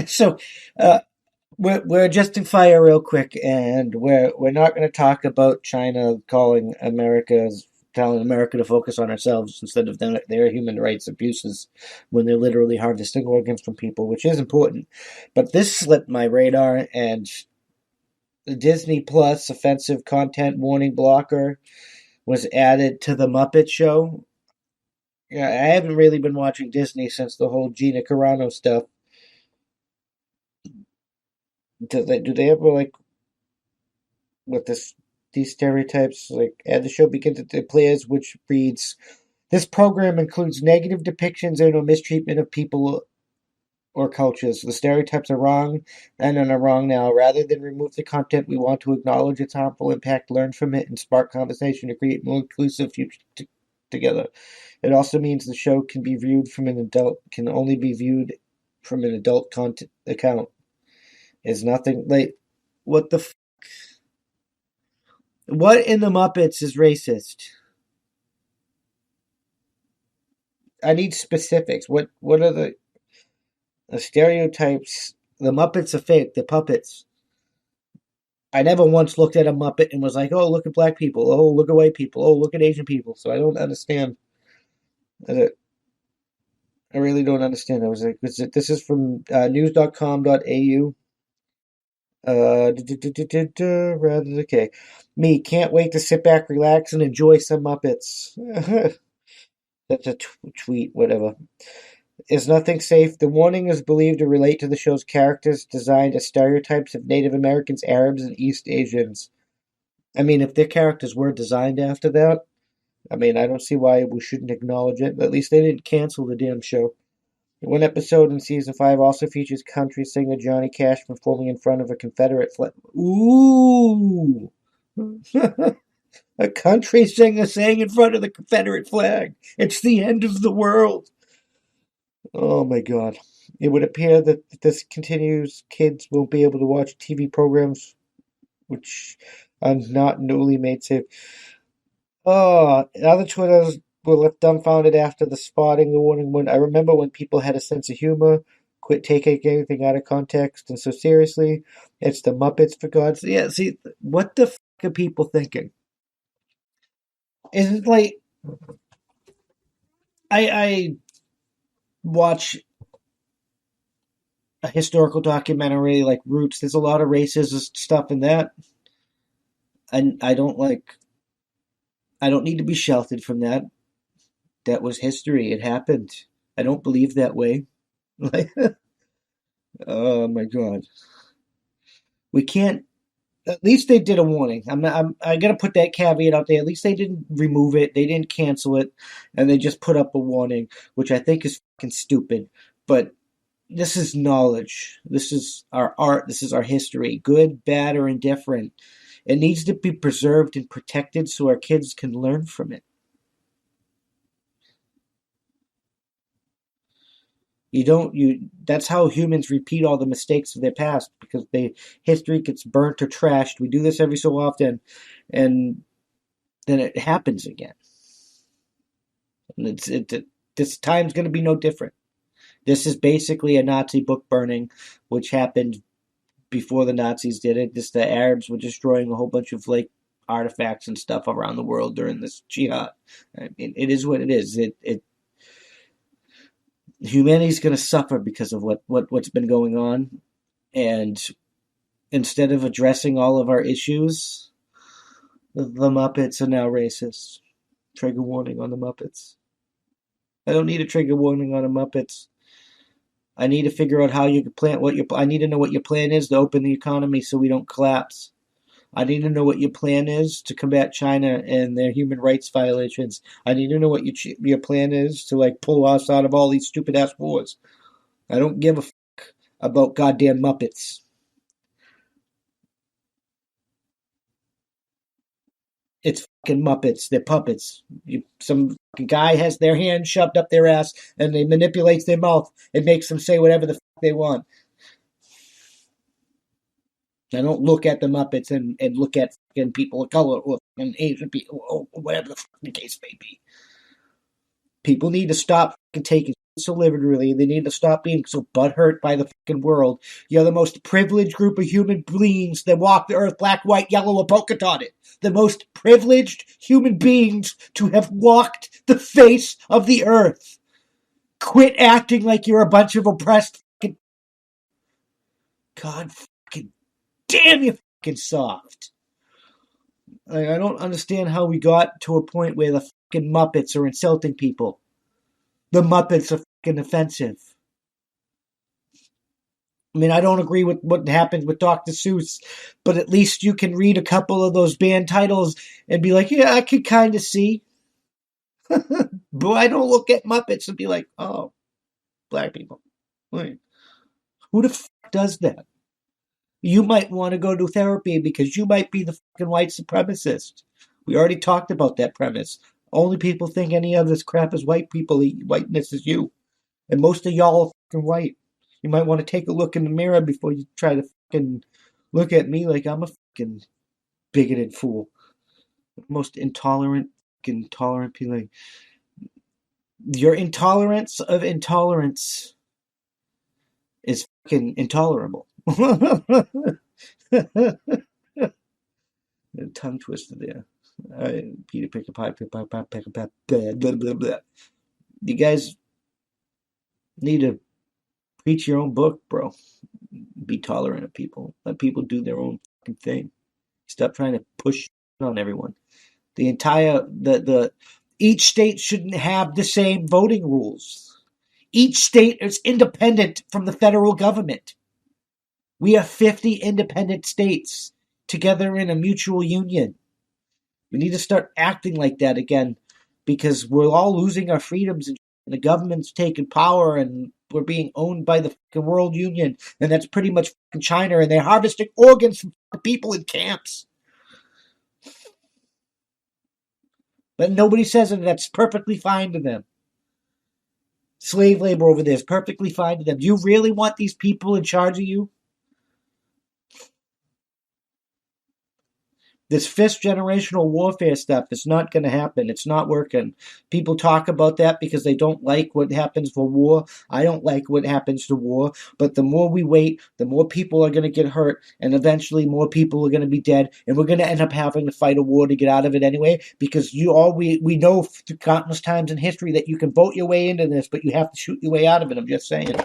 So, uh, we're adjusting fire real quick, and we're not going to talk about China telling America to focus on ourselves instead of their human rights abuses when they're literally harvesting organs from people, which is important. But this slipped my radar, and the Disney Plus offensive content warning blocker was added to the Muppet Show. Yeah, I haven't really been watching Disney since the whole Gina Carano stuff. Do they ever like with these stereotypes like as the show begins it plays which reads this program includes negative depictions and or mistreatment of people or cultures. The stereotypes are wrong and are wrong now. Rather than remove the content, we want to acknowledge its harmful impact, learn from it, and spark conversation to create more inclusive future together. It also means the show can only be viewed from an adult content account. Is nothing like what the what in the Muppets is racist? I need specifics. What are the stereotypes? The Muppets are fake. The puppets. I never once looked at a Muppet and was like, "Oh, look at black people. Oh, look at white people. Oh, look at Asian people." So I don't understand. I really don't understand. I was like, this is from news.com.au. Rather okay. Me can't wait to sit back, relax, and enjoy some Muppets. That's a tweet, whatever. Is nothing safe? The warning is believed to relate to the show's characters designed as stereotypes of Native Americans, Arabs, and East Asians. I mean, if their characters were designed after that, I mean, I don't see why we shouldn't acknowledge it. At least they didn't cancel the damn show. One episode in season 5 also features country singer Johnny Cash performing in front of a Confederate flag. Ooh! A country singer sang in front of the Confederate flag. It's the end of the world. Oh my god. It would appear that if this continues, kids won't be able to watch TV programs which are not newly made safe. Oh, other Twitters were left dumbfounded after the spotting the warning. When I remember when people had a sense of humor, quit taking anything out of context and so seriously. It's the Muppets for God's sake. Yeah, see, what the are people thinking? Is it like I watch a historical documentary like Roots. There's a lot of racist stuff in that, and I don't need to be sheltered from that. That was history. It happened. I don't believe that way. Like, oh my god, we can't. At least they did a warning. I gotta put that caveat out there. At least they didn't remove it. They didn't cancel it, and they just put up a warning, which I think is fucking stupid. But this is knowledge. This is our art. This is our history. Good, bad, or indifferent. It needs to be preserved and protected so our kids can learn from it. That's how humans repeat all the mistakes of their past because history gets burnt or trashed. We do this every so often and then it happens again. And this time's going to be no different. This is basically a Nazi book burning which happened before the Nazis did it. The Arabs were destroying a whole bunch of like artifacts and stuff around the world during this jihad. I mean, it is what it is. Humanity's going to suffer because of what's been going on, and instead of addressing all of our issues, the Muppets are now racist. Trigger warning on the Muppets. I don't need a trigger warning on the Muppets. I need to figure out how you can plan I need to know what your plan is to open the economy so we don't collapse. I need to know what your plan is to combat China and their human rights violations. I need to know what your plan is to like pull us out of all these stupid ass wars. I don't give a fuck about goddamn Muppets. It's fucking Muppets. They're puppets. Some fucking guy has their hand shoved up their ass and they manipulates their mouth and makes them say whatever the fuck they want. I don't look at the Muppets and look at fucking people of color or fucking Asian people or whatever the fuck the case may be. People need to stop fucking taking so literally. They need to stop being so butthurt by the fucking world. You're the most privileged group of human beings that walk the earth, black, white, yellow, or polka dotted. The most privileged human beings to have walked the face of the earth. Quit acting like you're a bunch of oppressed fucking... God fucking damn, you fucking soft. I don't understand how we got to a point where the fucking Muppets are insulting people. The Muppets are fucking offensive. I mean, I don't agree with what happened with Dr. Seuss, but at least you can read a couple of those band titles and be like, yeah, I could kind of see. But I don't look at Muppets and be like, oh, black people. Wait, who the fuck does that? You might want to go to therapy because you might be the fucking white supremacist. We already talked about that premise. Only people think any of this crap is white people. Whiteness is you. And most of y'all are fucking white. You might want to take a look in the mirror before you try to fucking look at me like I'm a fucking bigoted fool. Most intolerant people. Your intolerance of intolerance is fucking intolerable. Tongue twister there. Peter pick a pie, pick a pie, pick a pie, blah, blah, blah, blah. You guys need to preach your own book, bro. Be tolerant of people. Let people do their own fucking thing. Stop trying to push on everyone. Each state shouldn't have the same voting rules. Each state is independent from the federal government. We have 50 independent states together in a mutual union. We need to start acting like that again because we're all losing our freedoms and the government's taking power and we're being owned by the fucking World Union, and that's pretty much fucking China, and they're harvesting organs from people in camps. But nobody says it, that's perfectly fine to them. Slave labor over there is perfectly fine to them. Do you really want these people in charge of you? This fifth generational warfare stuff is not going to happen. It's not working. People talk about that because they don't like what happens for war. I don't like what happens to war. But the more we wait, the more people are going to get hurt. And eventually more people are going to be dead. And we're going to end up having to fight a war to get out of it anyway. Because we know through countless times in history that you can vote your way into this, but you have to shoot your way out of it. I'm just saying.